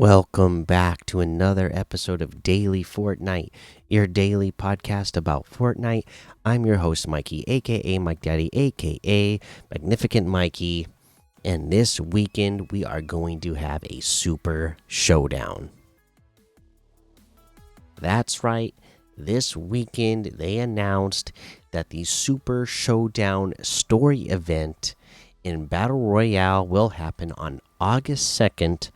Welcome back to another episode of Daily Fortnite, your daily podcast about Fortnite. I'm your host, Mikey, aka Mike Daddy, aka Magnificent Mikey. And this weekend, we are going to have a super showdown. That's right. This weekend, they announced that the Super Showdown story event in Battle Royale will happen on August 2nd.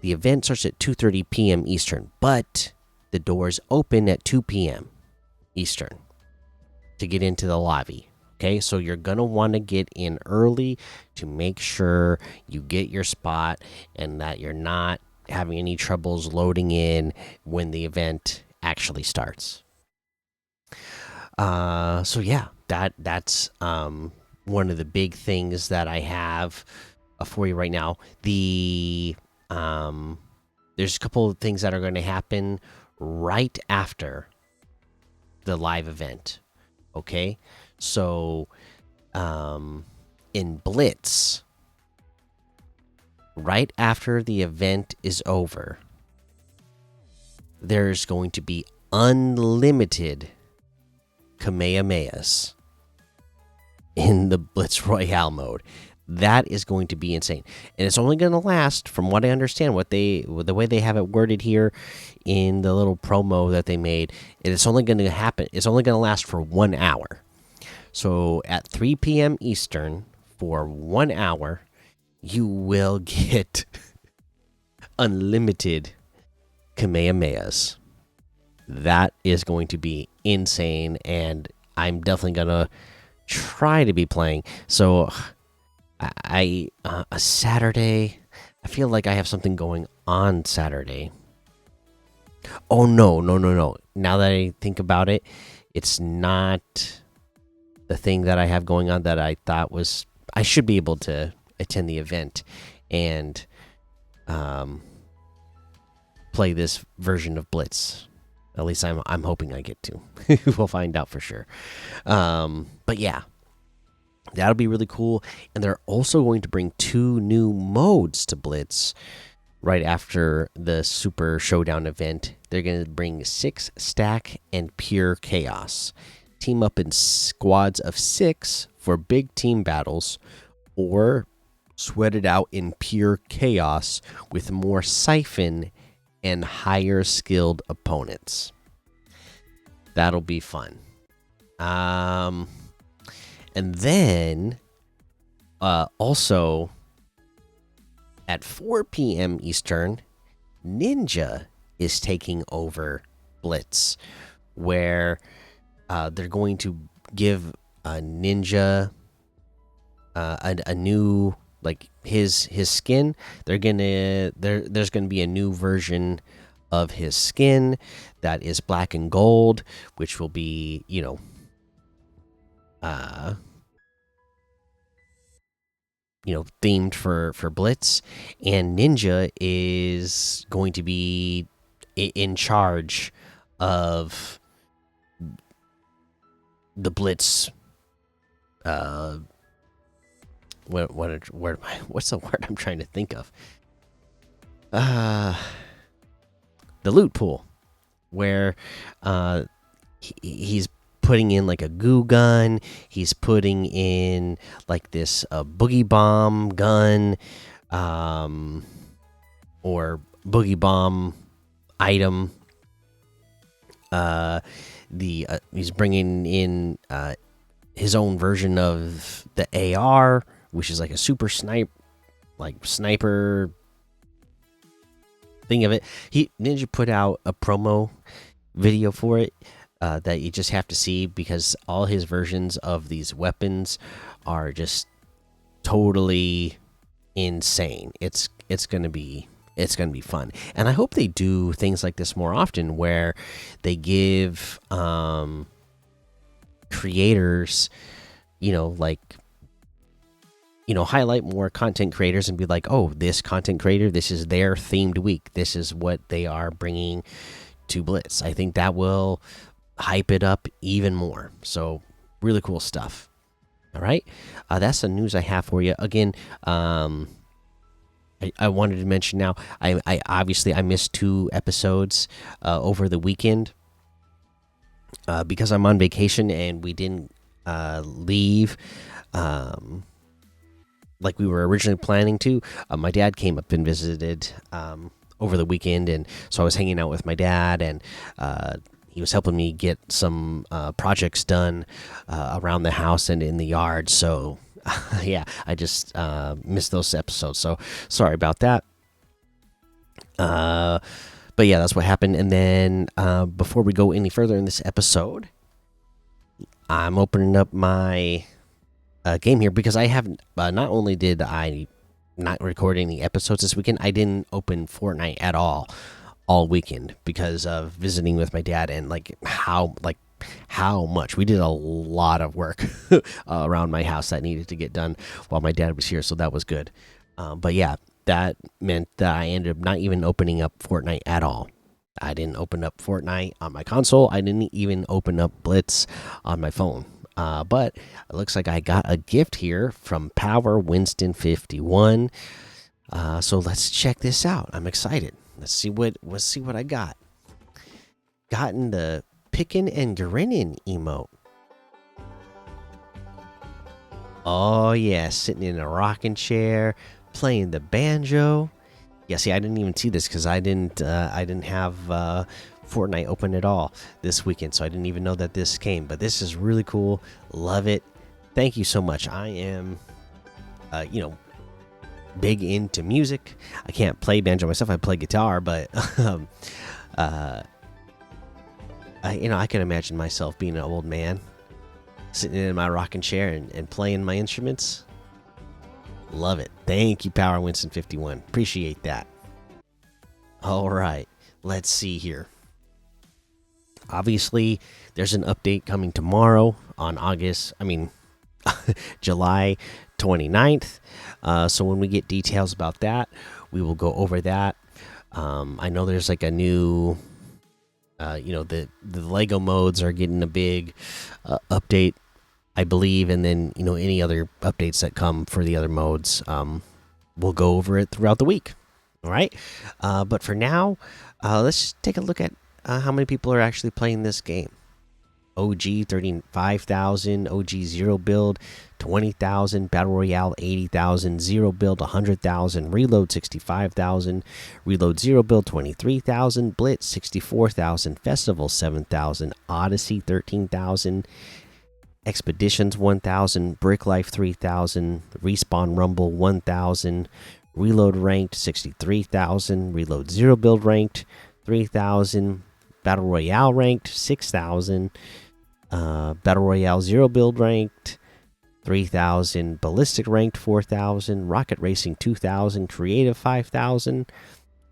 The event starts at 2:30 p.m. Eastern, but the doors open at 2 p.m. Eastern to get into the lobby. Okay, so you're going to want to get in early to make sure you get your spot and that you're not having any troubles loading in when the event actually starts. So yeah, that's one of the big things that I have for you right now. There's a couple of things that are going to happen right after the live event. Okay, so in Blitz, right after the event is over, there's going to be unlimited Kamehamehas in the Blitz Royale mode. That is going to be insane, and it's only going to last, from what I understand, the way they have it worded here in the little promo that they made. It's only going to happen. It's only going to last for 1 hour. So at 3 p.m. Eastern for 1 hour, you will get unlimited Kamehamehas. That is going to be insane, and I'm definitely going to try to be playing. So a Saturday, I feel like I have something going on Saturday. Oh no. Now that I think about it, it's not the thing that I have going on that I thought was. I should be able to attend the event and play this version of Blitz. At least I'm hoping I get to. We'll find out for sure. But yeah, that'll be really cool. And they're also going to bring 2 new modes to Blitz right after the Super Showdown event. They're going to bring 6 Stack and Pure Chaos. Team up in squads of 6 for big team battles, or sweat it out in Pure Chaos with more Siphon and higher skilled opponents. That'll be fun. And then also at 4 p.m. Eastern, Ninja is taking over Blitz, where they're going to give Ninja a new, like, his skin. There's gonna be a new version of his skin that is black and gold, which will be themed for Blitz. And Ninja is going to be in charge of the Blitz. What's the word I'm trying to think of? The loot pool, where he's putting in like a goo gun. He's putting in like this boogie bomb gun, or boogie bomb item. He's bringing in his own version of the AR, which is like a super sniper thing of it. Ninja put out a promo video for it that you just have to see, because all his versions of these weapons are just totally insane. It's gonna be fun, and I hope they do things like this more often, where they give creators, highlight more content creators and be like, oh, this content creator, this is their themed week, this is what they are bringing to Blitz. I think that will hype it up even more. So really cool stuff. All right, that's the news I have for you. Again, I wanted to mention now. I obviously I missed 2 episodes over the weekend because I'm on vacation and we didn't leave um, like we were originally planning to. My dad came up and visited over the weekend, and so I was hanging out with my dad, and he was helping me get some projects done around the house and in the yard. So yeah, I just missed those episodes. So sorry about that. Uh, but yeah, that's what happened. And then before we go any further in this episode, I'm opening up my game here because I haven't. Not only did I not record any episodes this weekend, I didn't open Fortnite at all weekend because of visiting with my dad and how much we did a lot of work around my house that needed to get done while my dad was here, so that was good. But yeah, that meant that I ended up not even opening up Fortnite at all. I didn't open up Fortnite on my console. I didn't even open up Blitz on my phone. But it looks like I got a gift here from Power Winston 51. So let's check this out. I'm excited. Let's see what I got. Gotten the pickin' and grinning emote. Oh yeah, sitting in a rocking chair, playing the banjo. Yeah, see, I didn't even see this because I didn't have Fortnite open at all this weekend, so I didn't even know that this came. But this is really cool. Love it. Thank you so much. I am, big into music. I can't play banjo myself. I play guitar, but I can imagine myself being an old man sitting in my rocking chair and playing my instruments. Love it. Thank you, Power Winston 51. Appreciate that. All right, let's see here. Obviously, there's an update coming tomorrow on July 29th. So when we get details about that, we will go over that. I know there's like a new, the Lego modes are getting a big update, I believe, and then any other updates that come for the other modes, we'll go over it throughout the week. All right, but for now, let's take a look at how many people are actually playing this game. OG 35,000, OG zero build 20,000, Battle Royale 80,000, zero build 100,000, Reload 65,000, Reload zero build 23,000, Blitz 64,000, Festival 7,000, Odyssey 13,000, Expeditions 1,000, Brick Life 3,000, Respawn Rumble 1,000, Reload ranked 63,000, Reload zero build ranked 3,000, Battle Royale ranked 6,000, Battle Royale zero build ranked 3,000, Ballistic ranked 4,000, Rocket Racing 2,000, Creative 5,000,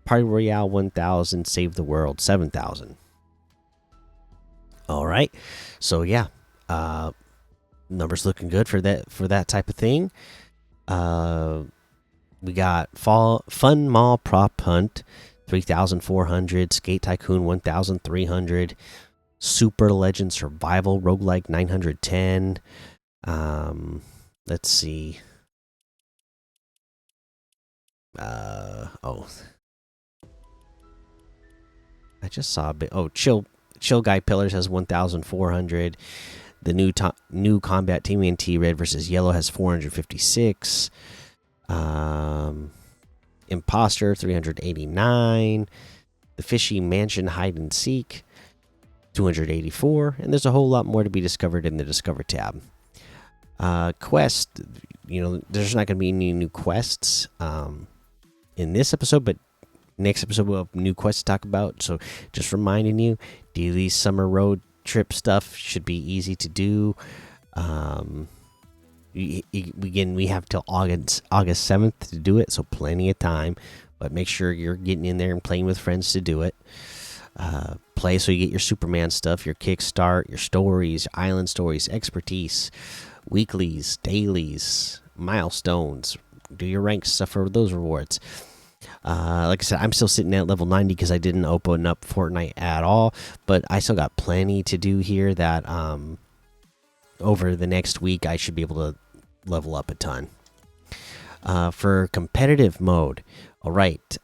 Party Royale 1,000, Save the World 7,000. All right, so yeah, numbers looking good for that type of thing. We got Fun Mall Prop Hunt 3,400, Skate Tycoon 1,300, Super Legend Survival Roguelike 910. Let's see. I just saw a bit. Oh, Chill Guy Pillars has 1,400. The new Combat TMNT Red versus Yellow has 456. Imposter 389. The Fishy Mansion Hide and Seek 284, and there's a whole lot more to be discovered in the Discover tab. Quest, there's not going to be any new quests in this episode, but next episode we'll have new quests to talk about. So just reminding you, daily summer road trip stuff should be easy to do. We have till August 7th to do it, so plenty of time. But make sure you're getting in there and playing with friends to do it. Play so you get your Superman stuff, your kickstart, your stories, your island stories, expertise, weeklies, dailies, milestones. Do your rank stuff for those rewards. Like I said, I'm still sitting at level 90 because I didn't open up Fortnite at all, but I still got plenty to do here that over the next week I should be able to level up a ton. For competitive mode, all right.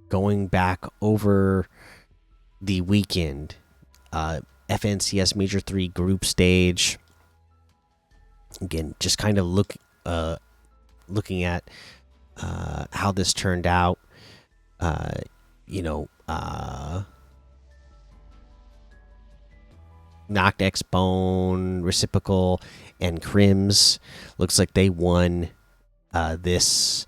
Going back over the weekend, FNCS Major 3 group stage. Again, just kind of looking at how this turned out. You know, Knocked X Bone, Reciprocal, and Crims. Looks like they won this.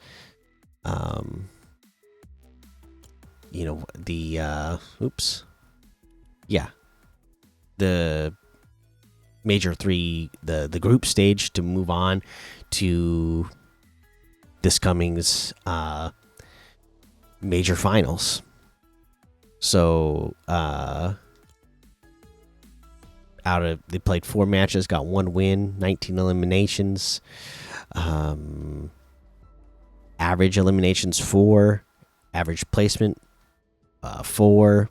The oops, yeah, the Major 3, the group stage to move on to this coming's major finals. So they played 4 matches, got 1 win, 19 eliminations. Average eliminations 4, average placement 4.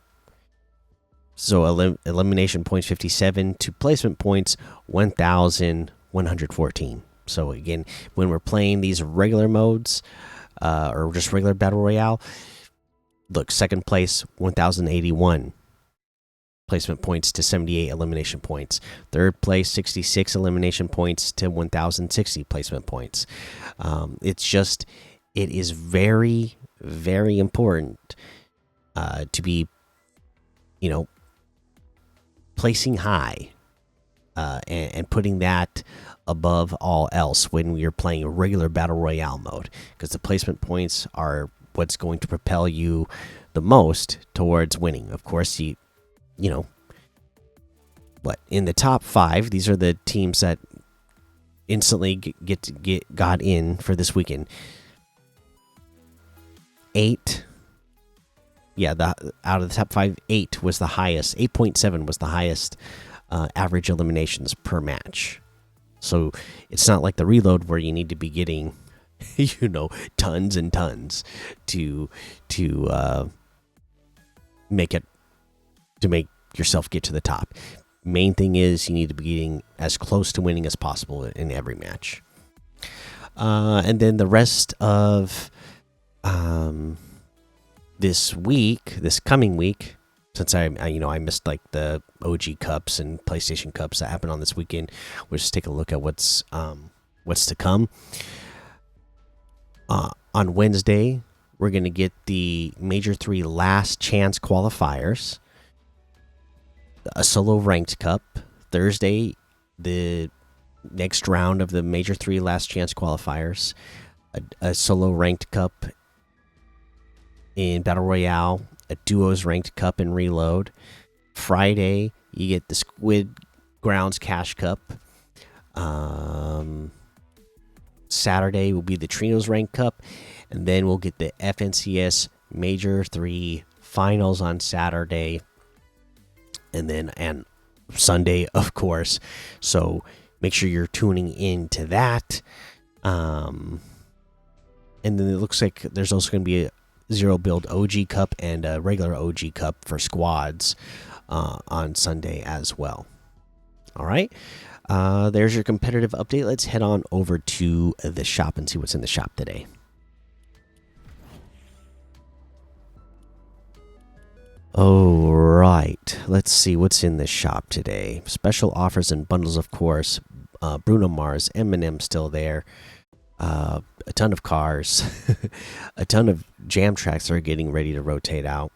So elimination points 57 to placement points 1,114. So again, when we're playing these regular modes or just regular battle royale, look, second place 1,081 placement points to 78 elimination points. Third place 66 elimination points to 1,060 placement points. It is very, very important to be, placing high and putting that above all else when we are playing a regular battle royale mode, because the placement points are what's going to propel you the most towards winning. Of course, what in the top 5, these are the teams that instantly got in for this weekend. 8, yeah, out of the top 5, 8 was the highest. 8.7 was the highest average eliminations per match. So it's not like the reload where you need to be getting, tons and tons to make yourself get to the top. Main thing is you need to be getting as close to winning as possible in every match. And then the rest of this coming week, since I missed like the OG Cups and PlayStation Cups that happened on this weekend, we'll just take a look at what's to come. On Wednesday, we're gonna get the Major 3 Last Chance qualifiers, a solo ranked cup. Thursday, the next round of the Major 3 Last Chance qualifiers, a solo ranked cup in Battle Royale, a duos ranked cup in Reload. Friday, you get the Squid Grounds Cash Cup. Saturday will be the Trinos Ranked Cup, and then we'll get the FNCS Major 3 Finals on Saturday, and Sunday, of course. So make sure you're tuning in to that. And then it looks like there's also going to be a Zero Build OG Cup and a regular OG Cup for squads on Sunday as well. All right. There's your competitive update. Let's head on over to the shop and see what's in the shop today. All right. Let's see what's in the shop today. Special offers and bundles, of course. Bruno Mars, Eminem still there. A ton of cars. A ton of jam tracks are getting ready to rotate out.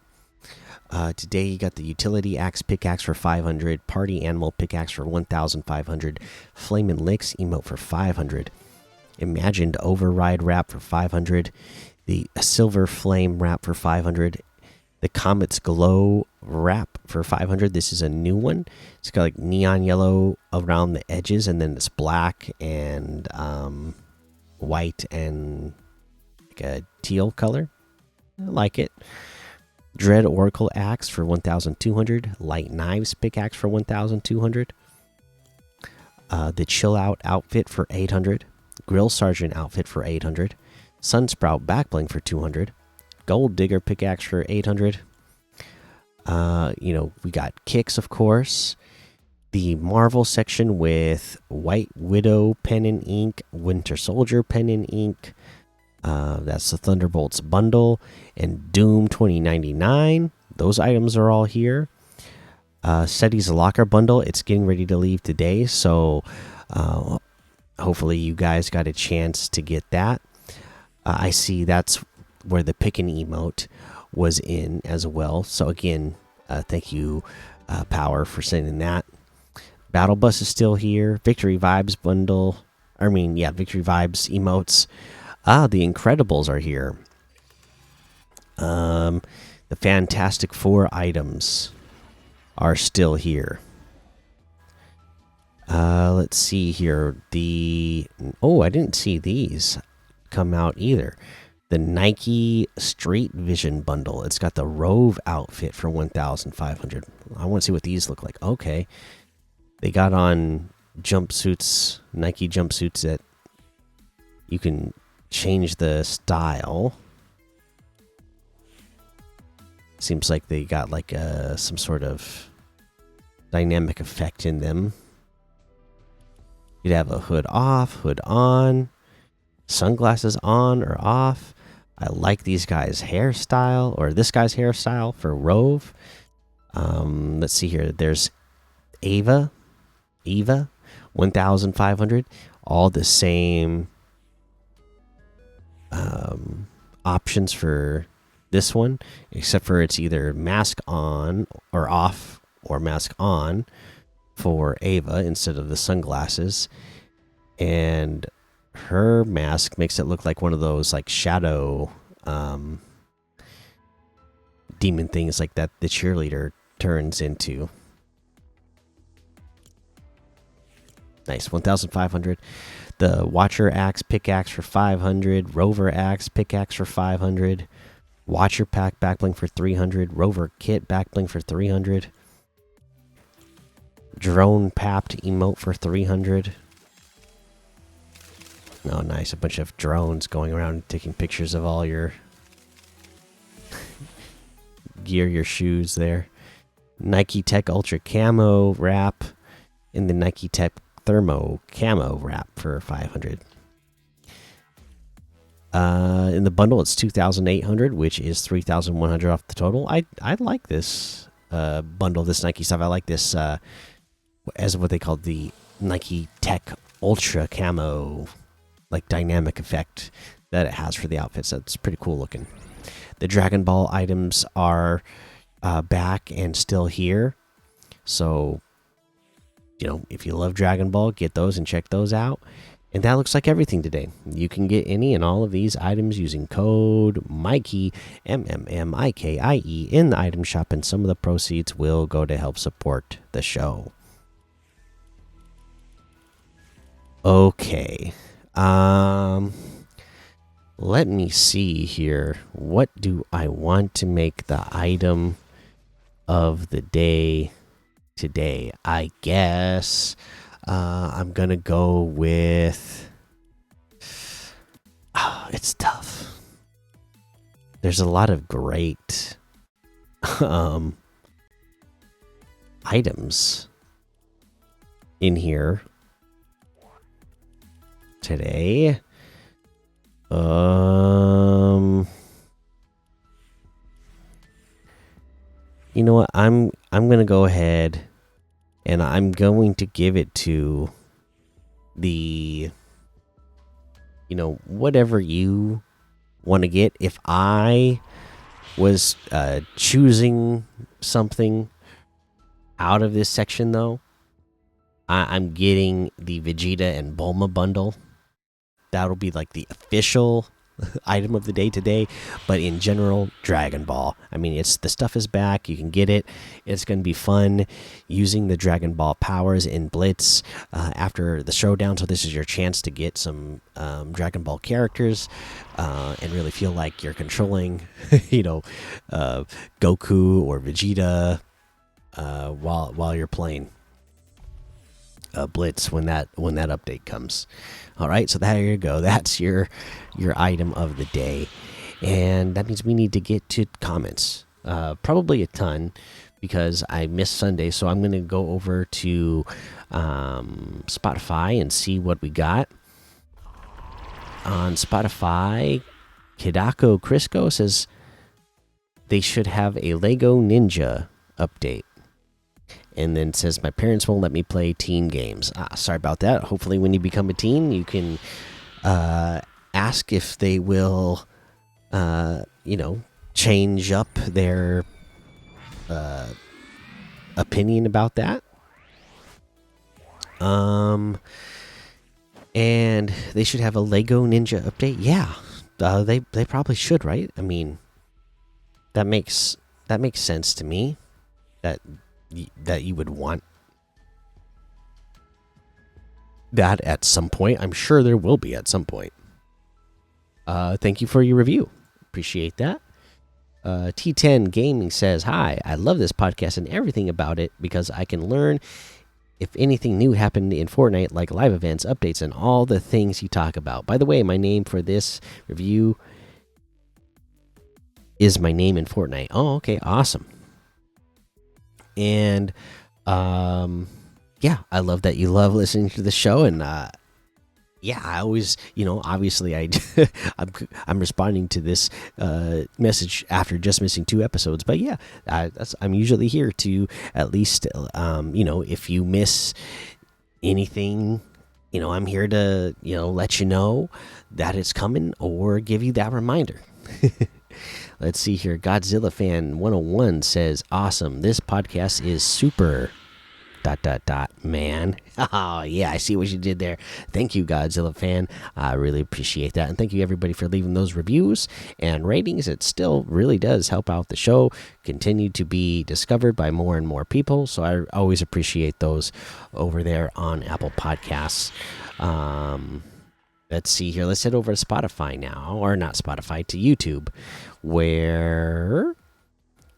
Today you got the utility axe pickaxe for 500, party animal pickaxe for 1,500, flame and licks emote for 500, imagined override wrap for 500, the silver flame wrap for 500, the comet's glow wrap for 500. This is a new one. It's got like neon yellow around the edges, and then it's black and white and like a teal color. I like it. Dread Oracle Axe for 1,200. Light Knives Pickaxe for 1,200. The Chill Out Outfit for 800. Grill Sergeant Outfit for 800. Sunsprout Backbling for 200. Gold Digger Pickaxe for 800. We got kicks, of course. the Marvel section with White Widow pen and ink, Winter Soldier pen and ink. That's the Thunderbolts bundle and Doom 2099. Those items are all here. SETI's Locker bundle. It's getting ready to leave today, so hopefully you guys got a chance to get that. I see that's where the pick and emote was in as well. So again, thank you, Power, for sending that. Battle Bus is still here. Victory Vibes bundle. Victory Vibes emotes. The Incredibles are here. The Fantastic Four items are still here. Let's see here. I didn't see these come out either. The Nike Street Vision bundle. It's got the Rove outfit for 1,500. I want to see what these look like. Okay, they got on jumpsuits, Nike jumpsuits that you can change the style. Seems like they got like some sort of dynamic effect in them. You'd have a hood off, hood on, sunglasses on or off. I like these guys' hairstyle, or this guy's hairstyle for Rove. Let's see here. There's Eva, 1,500. All the same options for this one, except for it's either mask on or off or mask on for Ava instead of the sunglasses. And her mask makes it look like one of those like shadow demon things like that the cheerleader turns into. Nice. 1,500. The Watcher axe pickaxe for 500. Rover axe pickaxe for 500. Watcher pack backbling for 300. Rover kit backbling for 300. Drone papped emote for 300. Oh, nice. A bunch of drones going around taking pictures of all your gear, your shoes there. Nike Tech Ultra Camo wrap and the Nike Tech Thermo Camo wrap for 500. In the bundle, it's 2,800, which is 3,100 off the total. I like this bundle, this Nike stuff. I like this as what they call the Nike Tech Ultra Camo, like dynamic effect that it has for the outfits. That's pretty cool looking. The Dragon Ball items are back and still here. So, if you love Dragon Ball, get those and check those out. And that looks like everything today. You can get any and all of these items using code Mikey, MMMIKIE, in the item shop, and some of the proceeds will go to help support the show. Okay. Let me see here. What do I want to make the item of the day today? I guess I'm gonna go with it's tough. There's a lot of great items in here today. You know what? I'm gonna go ahead and I'm going to give it to the whatever you want to get. If I was choosing something out of this section, though, I'm getting the Vegeta and Bulma bundle. That'll be like the official item of the day today. But in general, Dragon Ball. I mean, the stuff is back. You can get it. It's going to be fun using the Dragon Ball powers in Blitz after the showdown. So this is your chance to get some Dragon Ball characters and really feel like you're controlling, Goku or Vegeta while you're playing Blitz when that update comes. All right, so there you go. That's your item of the day, and that means we need to get to comments. Probably a ton, because I missed Sunday. So I'm going to go over to Spotify and see what we got. On Spotify, Kidako Crisco says they should have a Lego Ninja update. And then says, my parents won't let me play teen games. Sorry about that. Hopefully, when you become a teen, you can ask if they will, change up their opinion about that. And they should have a Lego Ninja update. Yeah, they probably should, right? I mean, that makes sense to me. That you would want that at some point. I'm sure there will be at some point. Thank you for your review. Appreciate that. T10 Gaming says, hi, I love this podcast and everything about it because I can learn if anything new happened in Fortnite, like live events, updates, and all the things you talk about. By the way, my name for this review is my name in Fortnite. Oh, okay, awesome. And yeah, I love that you love listening to the show. And yeah, I always, obviously I'm responding to this message after just missing 2 episodes. But yeah, I'm usually here to at least if you miss anything, I'm here to let you know that it's coming or give you that reminder. Let's see here. Godzilla Fan 101 says, awesome, this podcast is super ... man. Oh yeah, I see what you did there. Thank you, Godzilla Fan. I really appreciate that, and thank you everybody for leaving those reviews and ratings. It still really does help out the show continue to be discovered by more and more people, so I always appreciate those over there on Apple Podcasts. Let's see here. Let's head over to Spotify now, or not Spotify, to YouTube, where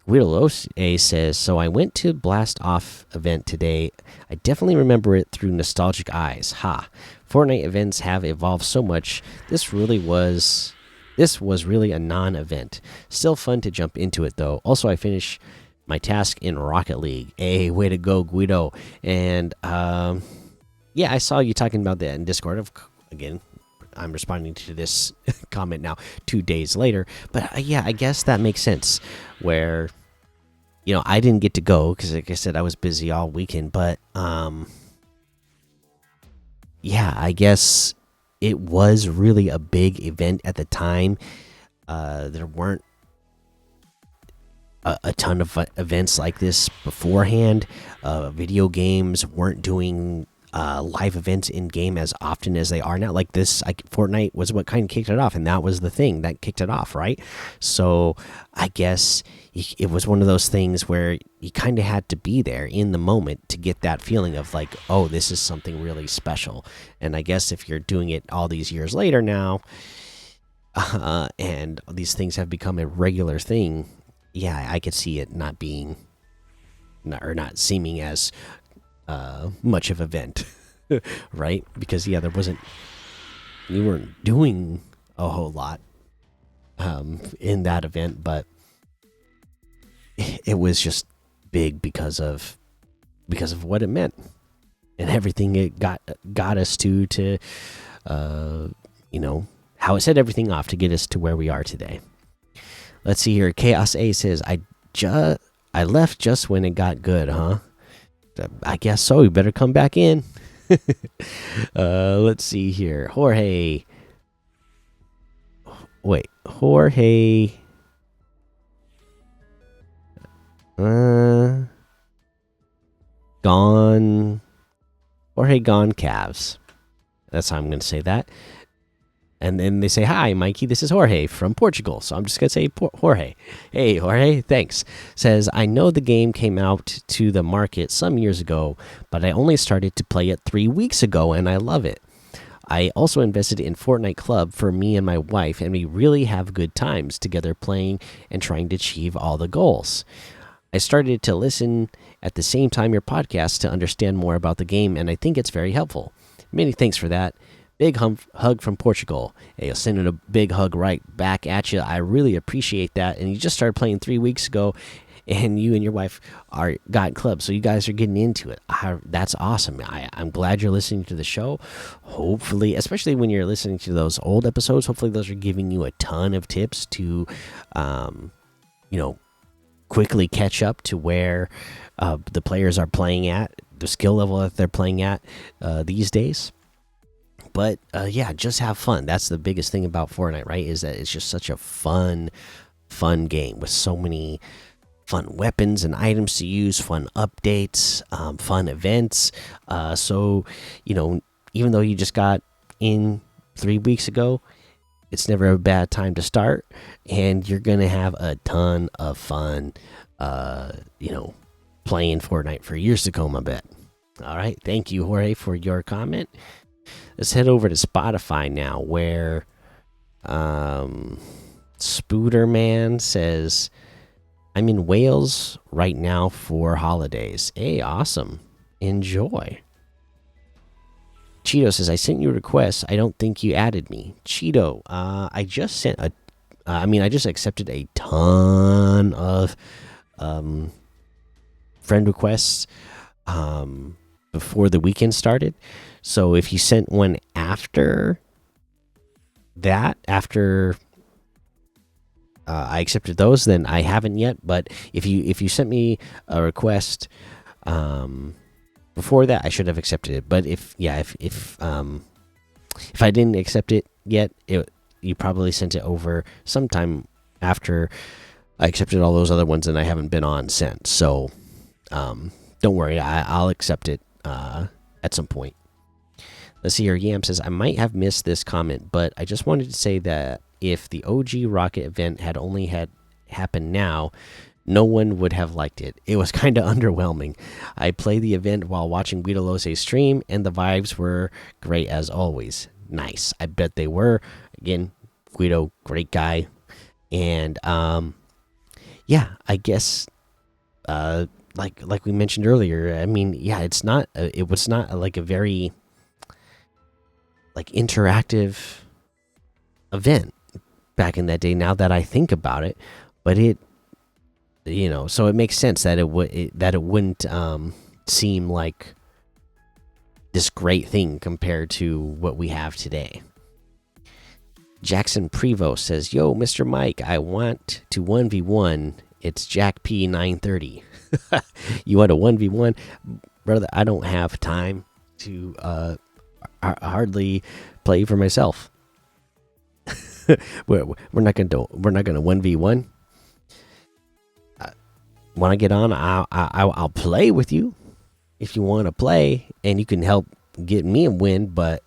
Weirdos A says, so I went to Blast Off event today. I definitely remember it through nostalgic eyes. Ha. Fortnite events have evolved so much. This was really a non-event. Still fun to jump into it though. Also, I finished my task in Rocket League. Hey, way to go, Guido. And yeah, I saw you talking about that in Discord. Again, I'm responding to this comment now 2 days later. But yeah, I guess that makes sense where I didn't get to go because, like I said, I was busy all weekend. But yeah, I guess it was really a big event at the time. There weren't a ton of events like this beforehand. Video games weren't doing live events in game as often as they are now. Like this, Fortnite was what kind of kicked it off, and that was the thing that kicked it off, right? So I guess it was one of those things where you kind of had to be there in the moment to get that feeling of like, oh, this is something really special. And I guess if you're doing it all these years later now, and these things have become a regular thing, yeah, I could see it not seeming as much of an event, right? Because yeah, you weren't doing a whole lot in that event, but it was just big because of what it meant and everything it got us to how it set everything off to get us to where we are today. Let's see here. Chaos A says, I left just when it got good, huh? I guess so. You better come back in. Let's see here. Jorge. Wait, Jorge. Gone. Jorge Gone Calves. That's how I'm going to say that. And then they say, hi, Mikey, this is Jorge from Portugal. So I'm just going to say Jorge. Hey, Jorge, thanks. Says, I know the game came out to the market some years ago, but I only started to play it 3 weeks ago, and I love it. I also invested in Fortnite Club for me and my wife, and we really have good times together playing and trying to achieve all the goals. I started to listen at the same time your podcast to understand more about the game, and I think it's very helpful. Many thanks for that. Big hug from Portugal. Hey, I'll send a big hug right back at you. I really appreciate that. And you just started playing 3 weeks ago, and you and your wife are got clubs, so you guys are getting into it. That's awesome. I'm glad you're listening to the show. Hopefully, especially when you're listening to those old episodes, hopefully those are giving you a ton of tips to, you know, quickly catch up to where the players are playing at, the skill level that they're playing at these days. But yeah, just have fun. That's the biggest thing about Fortnite, right? Is that it's just such a fun game with so many fun weapons and items to use, fun updates, fun events. So, you know, even though you just got in 3 weeks ago, it's never a bad time to start, and you're gonna have a ton of fun, you know, playing Fortnite for years to come, I bet. All right, thank you, Jorge, for your comment. Let's head over to Spotify now, where Spooderman says, I'm in Wales right now for holidays. Hey, awesome. Enjoy. Cheeto says, I sent you a request. I don't think you added me. Cheeto, I just sent a, I just accepted a ton of friend requests before the weekend started. So if you sent one after that, after I accepted those, then I haven't yet. But if you sent me a request before that, I should have accepted it. But if I didn't accept it yet, you probably sent it over sometime after I accepted all those other ones, and I haven't been on since. So don't worry, I'll accept it at some point. Let's see here. Yam says, I might have missed this comment, but I just wanted to say that if the OG Rocket event had only happened now, no one would have liked it. It was kind of underwhelming. I played the event while watching Guido Lose's stream, and the vibes were great as always. Nice. I bet they were. Again, Guido, great guy. And yeah, I guess like we mentioned earlier, I mean, yeah, it was not like a very like interactive event back in that day, now that I think about it. But it, you know, so it makes sense that it wouldn't seem like this great thing compared to what we have today. Jackson Prevost says, yo, Mr. Mike, I want to 1v1. It's Jack P 930. You want a 1v1? Brother, I don't have time to hardly play for myself. we're not gonna 1v1. When I get on, I'll play with you if you want to play, and you can help get me a win. But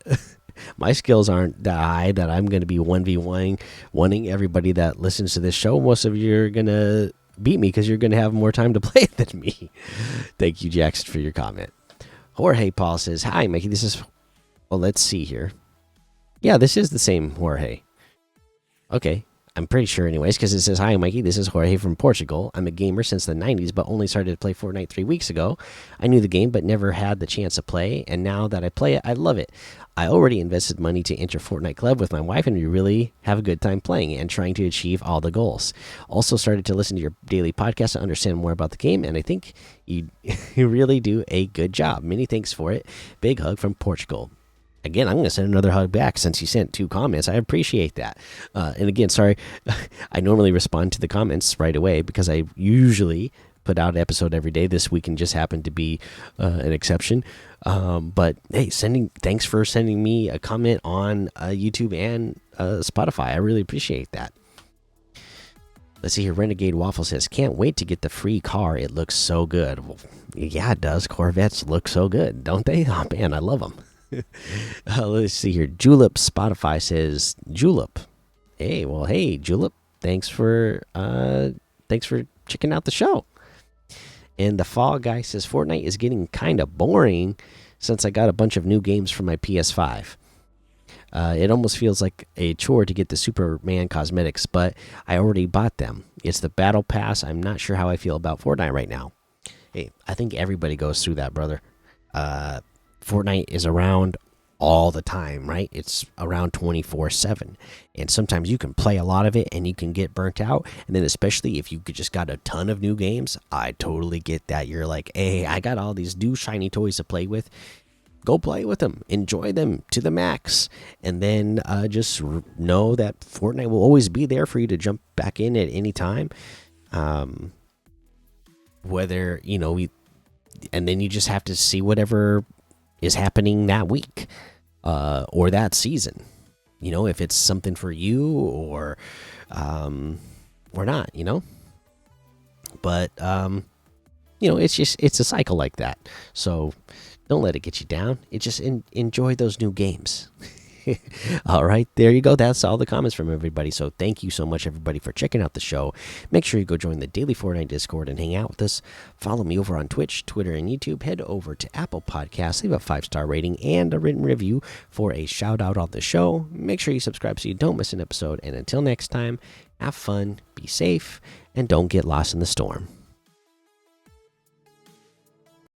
my skills aren't that high that I'm going to be 1v1ing everybody that listens to this show. Most of you are going to beat me because you're going to have more time to play than me. Thank you, Jackson, for your comment. Jorge Paul says, hi, Mikey. This is, well, let's see here. Yeah, this is the same Jorge. Okay. I'm pretty sure anyways, because it says, hi, Mikey, this is Jorge from Portugal. I'm a gamer since the 90s, but only started to play Fortnite 3 weeks ago. I knew the game, but never had the chance to play, and now that I play it, I love it. I already invested money to enter Fortnite Club with my wife, and we really have a good time playing it and trying to achieve all the goals. Also started to listen to your daily podcast to understand more about the game, and I think you really do a good job. Many thanks for it. Big hug from Portugal. Again, I'm going to send another hug back since you sent 2 comments. I appreciate that. And again, sorry, I normally respond to the comments right away because I usually put out an episode every day. This weekend just happened to be an exception. But hey, thanks for sending me a comment on YouTube and Spotify. I really appreciate that. Let's see here. Renegade Waffle says, can't wait to get the free car. It looks so good. Well, yeah, it does. Corvettes look so good, don't they? Oh, man, I love them. Let's see here. Julep Spotify says, Julep. Hey, well, hey, Julep. Thanks for checking out the show. And the Fall Guy says, Fortnite is getting kind of boring since I got a bunch of new games for my PS5. It almost feels like a chore to get the Superman cosmetics, but I already bought them. It's the Battle Pass. I'm not sure how I feel about Fortnite right now. Hey, I think everybody goes through that, brother. Fortnite is around all the time, right? It's around 24/7. And sometimes you can play a lot of it and you can get burnt out. And then, especially if you just got a ton of new games, I totally get that. You're like, hey, I got all these new shiny toys to play with. Go play with them, enjoy them to the max, and then just know that Fortnite will always be there for you to jump back in at any time. Whether and then you just have to see whatever is happening that week or that season. If it's something for you or not. But it's a cycle like that. So don't let it get you down. Enjoy those new games. All right, there you go. That's all the comments from everybody. So thank you so much, everybody, for checking out the show. Make sure you go join the Daily Fortnite Discord and hang out with us. Follow me over on Twitch, Twitter, and YouTube. Head over to Apple Podcasts, leave a 5-star rating and a written review for a shout out on the show. Make sure you subscribe so you don't miss an episode. And until next time, have fun, be safe, and don't get lost in the storm.